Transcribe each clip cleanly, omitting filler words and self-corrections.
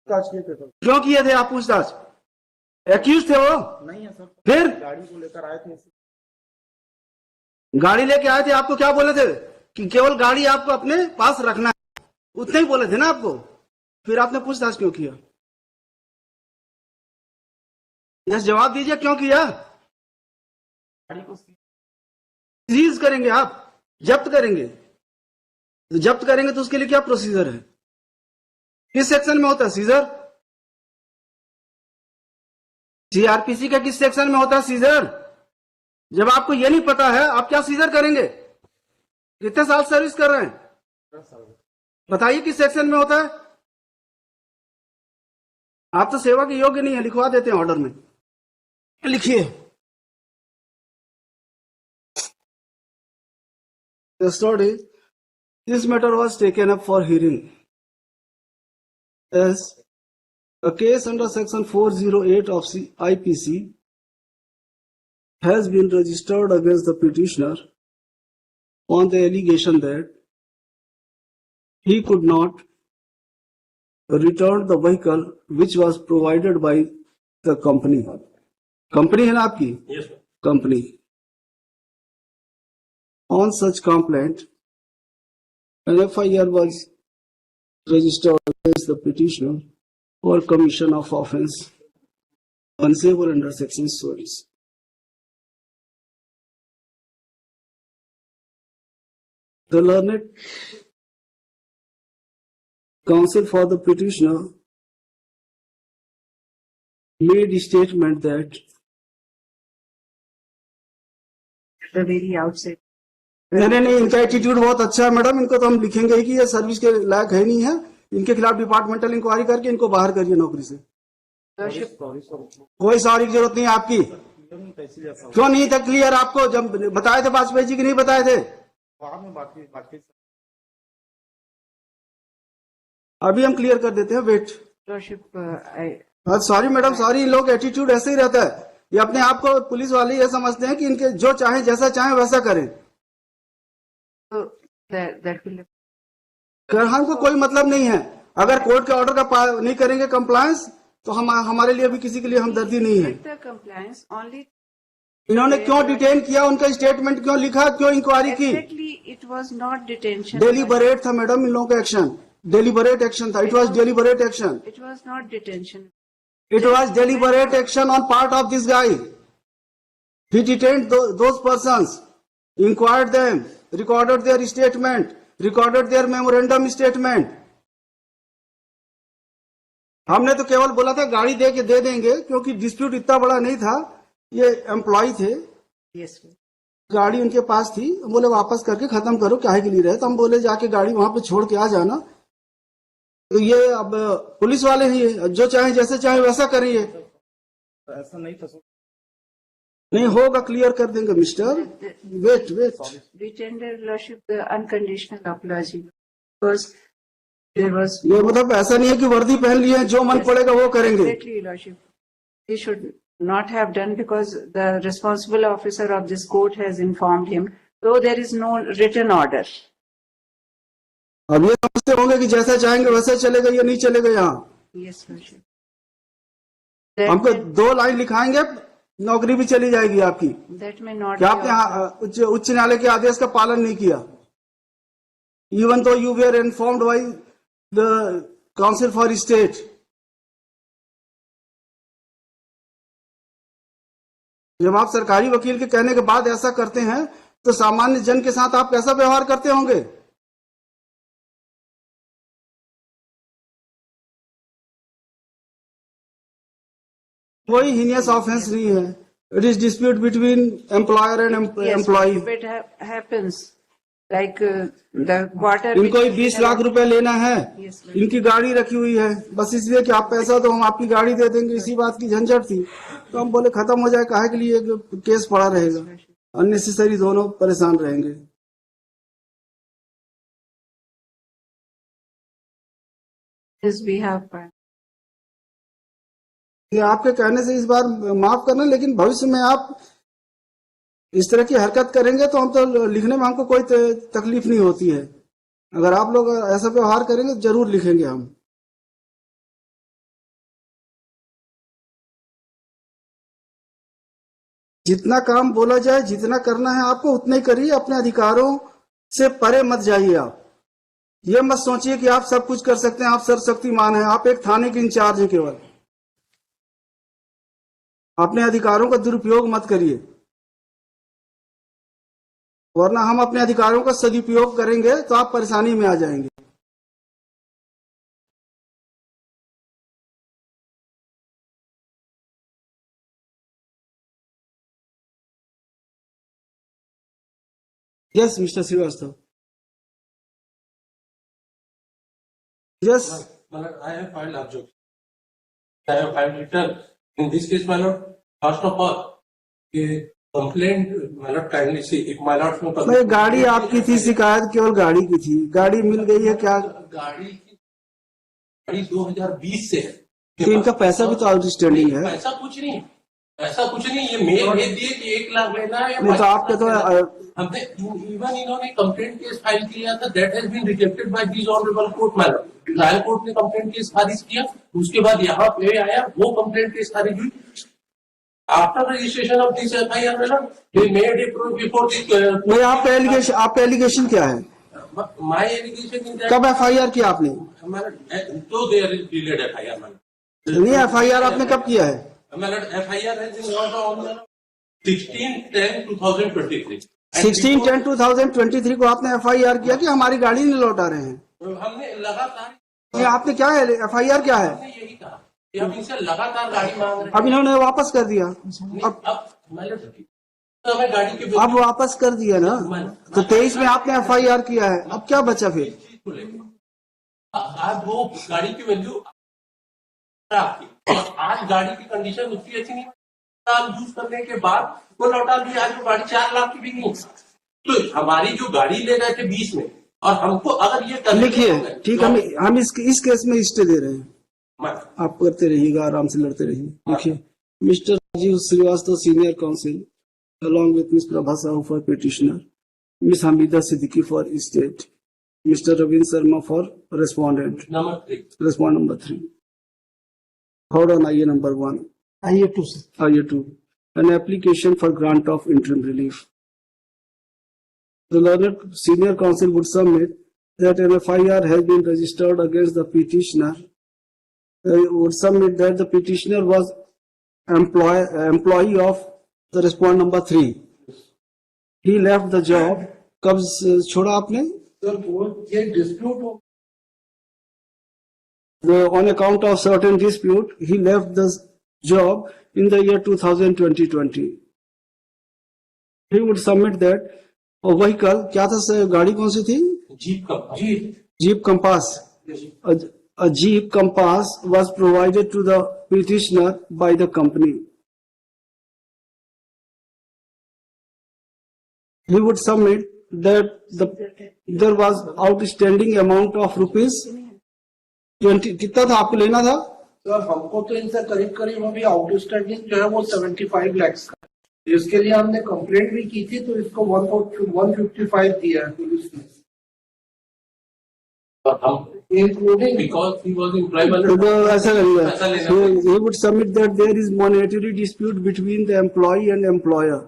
क्यों किए थे आप पूछताछ? एक्यूज थे वो? नहीं है सर। फिर गाड़ी को लेकर आए थे। गाड़ी लेके आए थे, आपको क्या बोले थे कि केवल गाड़ी आपको अपने पास रखना है, उतने ही बोले थे ना आपको? फिर आपने पूछताछ क्यों किया? यस, जवाब दीजिए, क्यों किया? गाड़ी को सीज करेंगे, आप जब्त करेंगे, तो जब्त करेंगे तो उसके लिए क्या प्रोसीजर है? किस सेक्शन में होता है सीजर? सीआरपीसी का किस सेक्शन में होता है सीजर? जब आपको ये नहीं पता है, आप क्या सीजर करेंगे? कितने साल सर्विस कर रहे हैं? 10 साल। बताइए किस सेक्शन में होता है? आप तो सेवा के योग्य नहीं है, लिखवा देते हैं ऑर्डर में, लिखिए। Yesterday, this matter was taken up for hearing as a case under section 408 of IPC has been registered against the petitioner on the allegation that he could not return the vehicle which was provided by the company. Company है ना आपकी? Yes, sir. Company. On such complaint, an FIR was registered against the petitioner for commission of offence punishable under section 6. The learned counsel for the petitioner made a statement that the very outset. नहीं, इनका attitude बहुत अच्छा है madam, इनको तो हम लिखेंगे ही कि ये सर्विस के लायक है नहीं है, इनके खिलाफ डिपार्टमेंटल इंक्वायरी करके इनको बाहर करिए नौकरी से। कोई सॉरी की जरूरत नहीं है आपकी। क्यों नहीं था क्लियर? आपको जब बताए थे वाजपेयी जी की नहीं बताए थे? अभी हम क्लियर कर देते हैं, वेट। Sorry madam, sorry. इन लोग एटीट्यूड ऐसे ही रहता है, ये अपने आप को पुलिस वाले ये समझते हैं कि इनके जो चाहे जैसा चाहे वैसा करें। हमको कोई मतलब नहीं है, अगर कोर्ट के ऑर्डर का नहीं करेंगे कंप्लायंस तो हमारे लिए भी किसी के लिए हमदर्दी नहीं है। इन्होंने क्यों डिटेन किया, उनका स्टेटमेंट क्यों लिखा, क्यों इंक्वायरी की? It was not detention, deliberate था मैडम इन लोगों का एक्शन, डेलिबरेट एक्शन था। It was deliberate action, it was not detention, it was deliberate action on part of this guy. He detained those persons, inquired them, recorded their statement, recorded their memorandum statement. हमने तो केवल बोला था गाड़ी दे देंगे, क्योंकि dispute इतना बड़ा नहीं था, ये एम्प्लॉय थे। yes, गाड़ी उनके पास थी, बोले वापस करके खत्म करो, काहे के लिए रहे? तो हम बोले जाके गाड़ी वहां पे छोड़ के आ जाना। तो ये अब पुलिस वाले हैं, जो चाहे जैसे चाहे वैसा करिए। ऐसा नहीं था। नहीं होगा, क्लियर कर देंगे mister. Wait we tender lordship the unconditional apology because there was ये मतलब ऐसा नहीं है कि वर्दी पहन ली है, जो मन पड़ेगा वो करेंगे। exactly lordship he should not have done because the responsible officer of this court has informed him, though there is no written order. अब ये समझते होंगे कि जैसा चाहेंगे वैसा चलेगा, ये नहीं चलेगा यहाँ। yes lordship, हमको 2 लाइन लिखाएंगे, नौकरी भी चली जाएगी आपकी। that may not क्या be आपने उच्च न्यायालय के आदेश का पालन नहीं किया? इवन तो you were informed by the council for state. जब आप सरकारी वकील के कहने के बाद ऐसा करते हैं तो सामान्य जन के साथ आप कैसा व्यवहार करते होंगे? कोई हीनियस ऑफेंस नहीं है, it is dispute between employer and employ. it happens like the quarter इनको 20 लाख रुपए लेना है, yes, इनकी गाड़ी रखी हुई है, बस इसलिए कि आप पैसा दो हम आपकी गाड़ी दे देंगे, इसी बात की झंझट थी। तो हम बोले खत्म हो जाए, काहे के लिए केस पड़ा रहेगा, अननेसेसरी दोनों परेशान रहेंगे। this we have ये आपके कहने से इस बार माफ करना, लेकिन भविष्य में आप इस तरह की हरकत करेंगे तो हम तो लिखने में हमको कोई तकलीफ नहीं होती है। अगर आप लोग ऐसा व्यवहार करेंगे जरूर लिखेंगे हम। जितना काम बोला जाए, जितना करना है आपको उतना ही करिए, अपने अधिकारों से परे मत जाइए। आप ये मत सोचिए कि आप सब कुछ कर सकते हैं, आप सर्वशक्तिमान हैं। आप एक थाने के इंचार्ज हैं केवल। अपने अधिकारों का दुरुपयोग मत करिए, वरना हम अपने अधिकारों का सदुपयोग करेंगे तो आप परेशानी में आ जाएंगे। Yes, Mr. Srivastava. Yes. My lord, I have filed objection. I have filed return. In this case, my lord, first of all, a complaint, my lord, kindly see, if my lord no भाई गाड़ी आपकी थी, शिकायत केवल गाड़ी की थी, गाड़ी मिल गई है क्या? गाड़ी 2020 से है। तो इनका पैसा भी तो आउटस्टैंडिंग है। पैसा कुछ नहीं, ऐसा कुछ नहीं। ये मेल भेज दिए कि 1 लाख लेना है। नहीं तो आपके तो हमने इवन इन्होंने कंप्लेंट केस फाइल किया था, that has been rejected by this honourable court. Madam, trial court ने कंप्लेंट केस खारिज किया, उसके बाद यहाँ पे आया, वो कंप्लेंट केस खारिज हुई। After registration of this FIR, madam, they made it before this. भाई आपका एलिगेशन क्या है? माय एलिगेशन इज दैट, कब एफआईआर किया आपने? तो there is delayed FIR. Madam, नहीं, एफआईआर आपने कब किया है? Madam, FIR has been launched on 16/10/2023। 16/10/2023 को आपने एफआईआर किया कि हमारी गाड़ी नहीं लौटा रहे हैं? हमने लगातार, ये आपने क्या है, एफआईआर क्या है? हमने यही कहा कि हम इनसे लगातार गाड़ी मांग रहे हैं। अब इन्होंने वापस कर दिया। अब तो हमें गाड़ी के अब वापस कर दिया ना, तो 23 में आपने एफआईआर किया है, अब क्या बचा फिर? चीज को लेकर आज वो गाड़ी की वैल्यू आपकी, और आज गाड़ी की कंडीशन उसकी अच्छी नहीं, साल यूज करने के बाद वो लौटा दी। आज वो गाड़ी 4 लाख की बिकी। तो हमारी जो गाड़ी ले रहे थे 20 में, और हमको अगर ये करने लिखिए, ठीक, हम इस केस में स्टे दे रहे हैं। मत आप करते रहिएगा, आराम से लड़ते रहिए। देखिए, mister Rajeev Srivastava, senior counsel, along with Ms. Prabha Sahu for petitioner, Ms. Hamida Siddiqui for state, Mr. Ravin Sharma for respondent. Number 3, Respond number 3. Hold on, IA number 1. IA 2 sir. IA 2. An application for grant of interim relief. The learned senior counsel would submit that an FIR has been registered against the petitioner. Would submit that the petitioner was employee of the respond number 3. He left the job. कब छोड़ा आपने? Sir वो ये dispute हो On account of certain dispute, he left the job in the year 2020. He would submit that a vehicle, क्या था, गाड़ी कौन सी थी? Jeep Compass. A Jeep Compass was provided to the petitioner by the company. He would submit that there was outstanding amount of rupees 20. कितना था आपको लेना था? सर हमको तो इनसे करीब करीब अभी आउटस्टैंडिंग जो है वो 75 लाख का, जिसके लिए हमने कंप्लेंट भी की थी, तो इसको 155 दिया है पुलिस ने, including because he was employee. तो ऐसा पैसा लगेगा. लेना He would submit that there is monetary dispute between the employee and employer,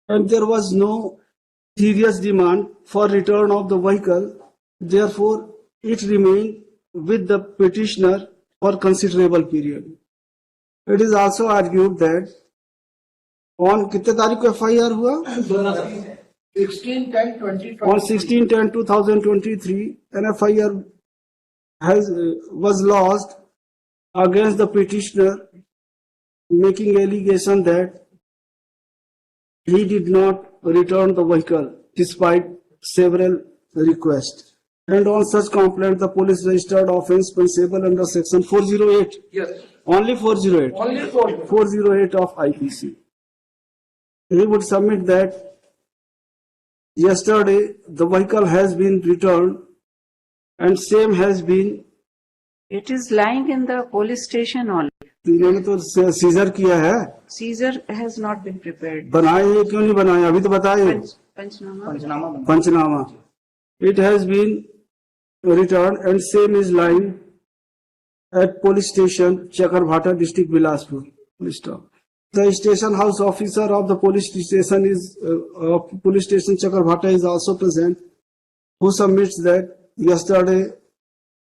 and there was no serious demand for return of the vehicle. Therefore, it remained with the petitioner for considerable period. It is also argued that on कितने तारीख को FIR हुआ? 16/10/2023 On 16/10/2023, an FIR was lodged against the petitioner, making allegation that he did not return the vehicle despite several requests. And on such complaint, the police registered offence punishable under section 408. Yes, Only 408. only for 408 of IPC. He would submit that yesterday the vehicle has been returned and same has been. It is lying in the police station already. इन्होंने तो scissor किया है, Seizure has not been prepared. बनाए ये क्यों नहीं बनाए? अभी तो बताए Panchnama. Panchnama. It has been returned and same is lying at police station Chakrabhata, district Bilaspur. Police stop. The station house officer of the police station police station Chakrabhata is also present, who submits that yesterday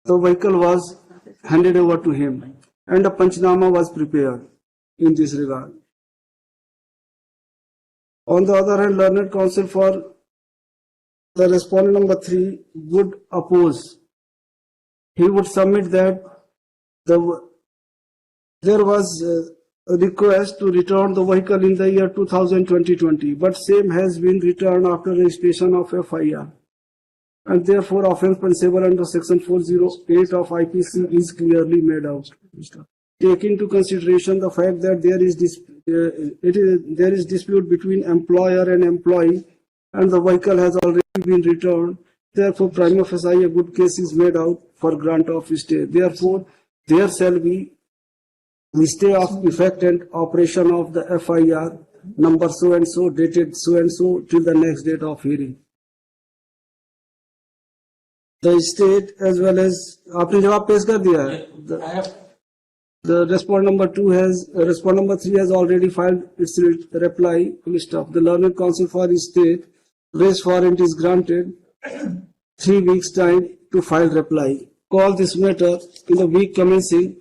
the vehicle was handed over to him and a panchnama was prepared in this regard. On the other hand, learned counsel for the respondent number 3 would oppose. He would submit that there was a request to return the vehicle in the year 2020, but same has been returned after registration of FIR. And therefore, offence punishable under section 408 of IPC is clearly made out. Take into consideration the fact that there is dispute between employer and employee, and the vehicle has already been returned. Therefore, prima facie a good case is made out for grant of stay. Therefore, there shall be the stay of effect and operation of the FIR number so and so, dated so and so, till the next date of hearing. The state as well as आपने जवाब पेश कर दिया है. I have The respondent number 3 has already filed its reply. Full stop. The learned counsel for the state raised warrant is granted 3 weeks time to file reply. Call this matter in the week commencing